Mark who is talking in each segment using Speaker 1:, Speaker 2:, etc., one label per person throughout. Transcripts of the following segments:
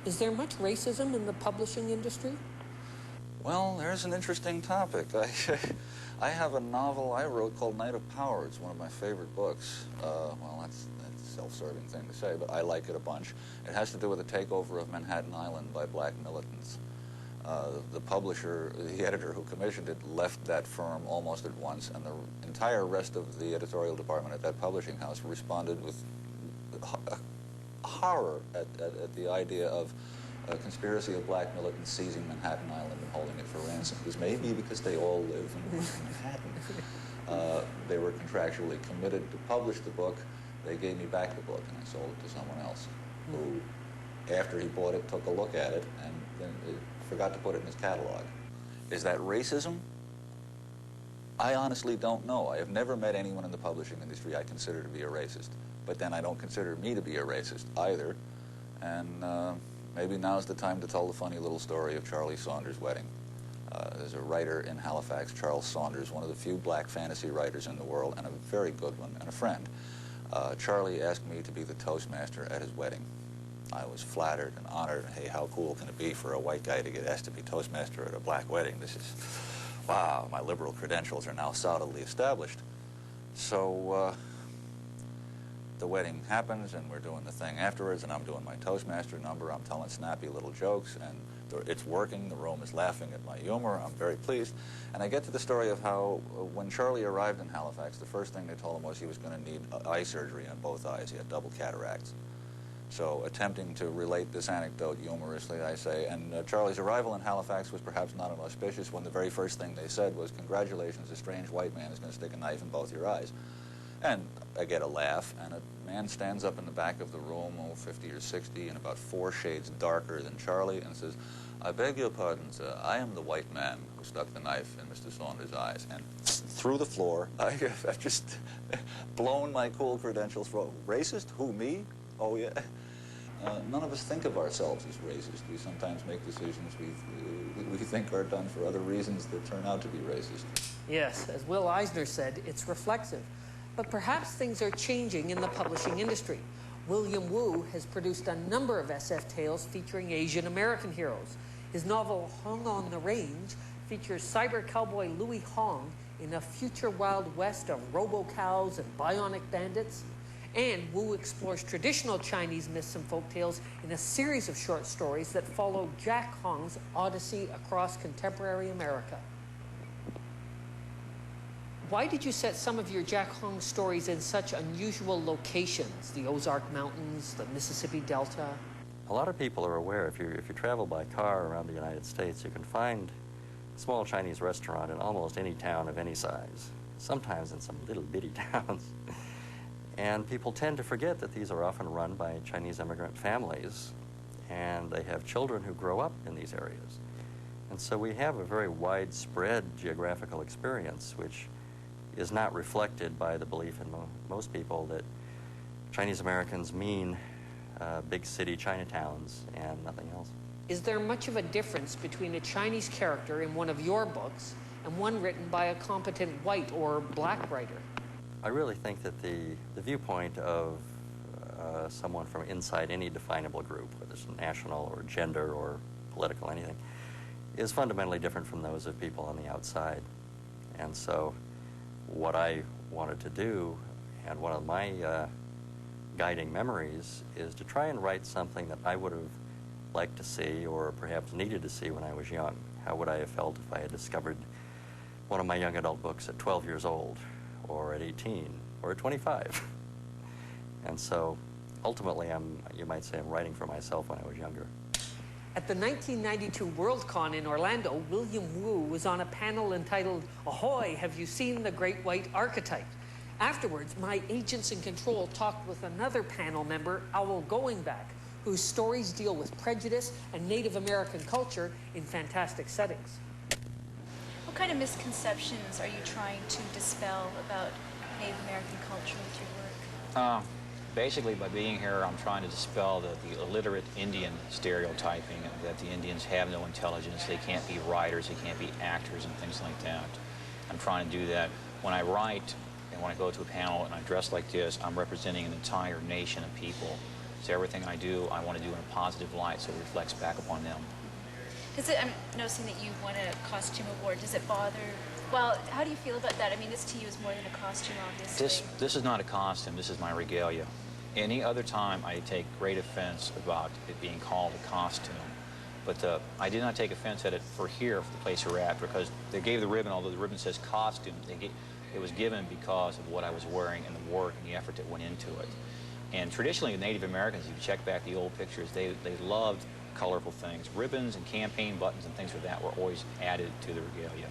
Speaker 1: Is there much racism in the publishing industry?
Speaker 2: Well, there's an interesting topic. I have a novel I wrote called Night of Power. It's one of my favorite books. Well, that's a self-serving thing to say, but I like it a bunch. It has to do with the takeover of Manhattan Island by black militants. The publisher, the editor who commissioned it, left that firm almost at once, and the entire rest of the editorial department at that publishing house responded with horror at the idea of a conspiracy of black militants seizing Manhattan Island and holding it for ransom. It was maybe because they all live in Manhattan. They were contractually committed to publish the book. They gave me back the book, and I sold it to someone else who, after he bought it, took a look at it and then forgot to put it in his catalog. Is that racism? I honestly don't know. I have never met anyone in the publishing industry I consider to be a racist. But then I don't consider me to be a racist either. And maybe now's the time to tell the funny little story of Charlie Saunders' wedding. There's a writer in Halifax, Charles Saunders, one of the few black fantasy writers in the world, and a very good one, and a friend. Charlie asked me to be the toastmaster at his wedding. I was flattered and honored. Hey, how cool can it be for a white guy to get asked to be toastmaster at a black wedding? This is, wow, my liberal credentials are now solidly established. So the wedding happens, and we're doing the thing afterwards, and I'm doing my toastmaster number. I'm telling snappy little jokes, and it's working. The room is laughing at my humor. I'm very pleased. And I get to the story of how when Charlie arrived in Halifax, the first thing they told him was he was going to need eye surgery on both eyes. He had double cataracts. So attempting to relate this anecdote humorously, I say, and Charlie's arrival in Halifax was perhaps not inauspicious when the very first thing they said was, "Congratulations, a strange white man is going to stick a knife in both your eyes." And I get a laugh, and a man stands up in the back of the room, 50 or 60, and about 4 shades darker than Charlie, and says, "I beg your pardon, sir. I am the white man who stuck the knife in Mr. Saunders' eyes." And through the floor, I've just blown my cool credentials for racist? Who, me? Oh, yeah. None of us think of ourselves as racist. We sometimes make decisions we think are done for other reasons that turn out to be racist.
Speaker 1: Yes, as Will Eisner said, it's reflexive. But perhaps things are changing in the publishing industry. William Wu has produced a number of SF tales featuring Asian American heroes. His novel Hung on the Range features cyber cowboy Louis Hong in a future Wild West of robo-cows and bionic bandits. And Wu explores traditional Chinese myths and folktales in a series of short stories that follow Jack Hong's odyssey across contemporary America. Why did you set some of your Jack Hong stories in such unusual locations? The Ozark Mountains, the Mississippi Delta?
Speaker 3: A lot of people are aware, if you travel by car around the United States, you can find a small Chinese restaurant in almost any town of any size, sometimes in some little bitty towns. And people tend to forget that these are often run by Chinese immigrant families, and they have children who grow up in these areas. And so we have a very widespread geographical experience, which is not reflected by the belief in most people that Chinese Americans mean big city Chinatowns and nothing else.
Speaker 1: Is there much of a difference between a Chinese character in one of your books and one written by a competent white or black writer?
Speaker 3: I really think that the viewpoint of someone from inside any definable group, whether it's national or gender or political, anything, is fundamentally different from those of people on the outside. And so what I wanted to do, and one of my guiding memories, is to try and write something that I would have liked to see or perhaps needed to see when I was young. How would I have felt if I had discovered one of my young adult books at 12 years old, or at 18, or at 25? And so ultimately, you might say I'm writing for myself when I was younger.
Speaker 1: At the 1992 Worldcon in Orlando, William Wu was on a panel entitled, "Ahoy, have you seen the Great White Archetype?" Afterwards, my agents in control talked with another panel member, Owl Goingback, whose stories deal with prejudice and Native American culture in fantastic settings.
Speaker 4: What kind of misconceptions are you trying to dispel about Native American culture with your work?
Speaker 5: Basically, by being here, I'm trying to dispel the illiterate Indian stereotyping, that the Indians have no intelligence, they can't be writers, they can't be actors, and things like that. I'm trying to do that. When I write and when I go to a panel and I dress like this, I'm representing an entire nation of people. So everything I do, I want to do in a positive light so it reflects back upon them.
Speaker 4: I'm noticing that you won a costume award. Does it bother? Well, how do you feel about that? I mean, this to you is more than a costume, obviously.
Speaker 5: This is not a costume. This is my regalia. Any other time, I take great offense about it being called a costume. But I did not take offense at it for here, for the place we're at, because they gave the ribbon, although the ribbon says costume, it was given because of what I was wearing and the work and the effort that went into it. And traditionally, the Native Americans, if you check back the old pictures, they loved colorful things. Ribbons and campaign buttons and things like that were always added to the regalia.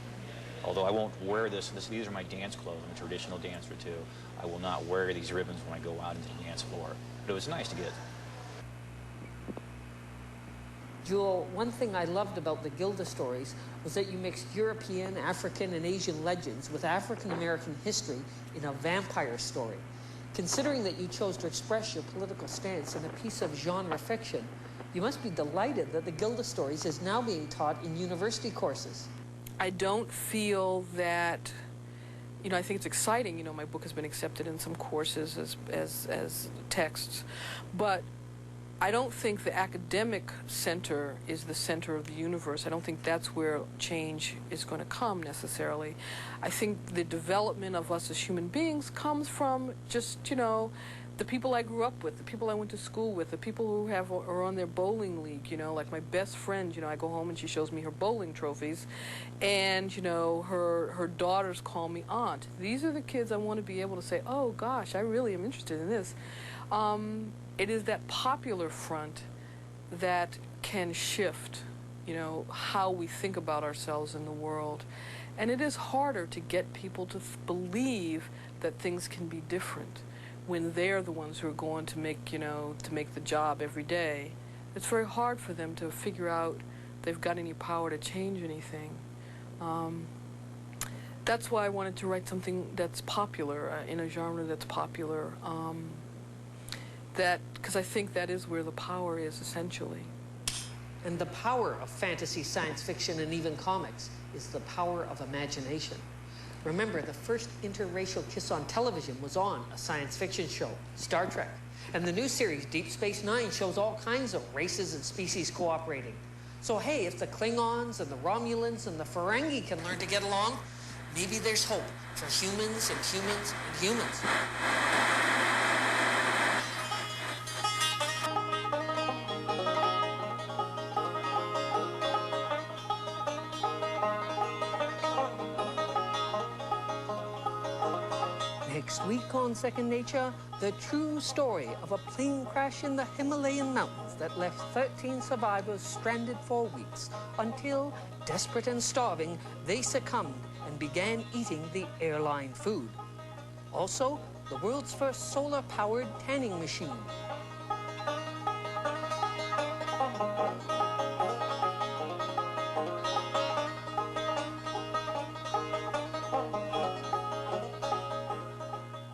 Speaker 5: Although I won't wear these are my dance clothes. I'm a traditional dancer too. I will not wear these ribbons when I go out into the dance floor. But it was nice to get.
Speaker 1: Jewelle, one thing I loved about the Gilda Stories was that you mixed European, African, and Asian legends with African-American history in a vampire story. Considering that you chose to express your political stance in a piece of genre fiction, you must be delighted that the Gilda Stories is now being taught in university courses.
Speaker 6: I don't feel that, I think it's exciting, my book has been accepted in some courses as texts, but I don't think the academic center is the center of the universe. I don't think that's where change is going to come necessarily. I think the development of us as human beings comes from just, the people I grew up with, the people I went to school with, the people who are on their bowling league, like my best friend, I go home and she shows me her bowling trophies, and, her daughters call me aunt. These are the kids I want to be able to say, oh gosh, I really am interested in this. It is that popular front that can shift, how we think about ourselves in the world. And it is harder to get people to believe that things can be different when they're the ones who are going to make, to make the job every day. It's very hard for them to figure out they've got any power to change anything. That's why I wanted to write something that's popular, in a genre that's popular. Because I think that is where the power is, essentially.
Speaker 1: And the power of fantasy, science fiction, and even comics is the power of imagination. Remember, the first interracial kiss on television was on a science fiction show, Star Trek. And the new series, Deep Space Nine, shows all kinds of races and species cooperating. So hey, if the Klingons and the Romulans and the Ferengi can learn to get along, maybe there's hope for humans and humans and humans. Next week on Second Nature, the true story of a plane crash in the Himalayan mountains that left 13 survivors stranded for weeks until, desperate and starving, they succumbed and began eating the airline food. Also, the world's first solar-powered tanning machine,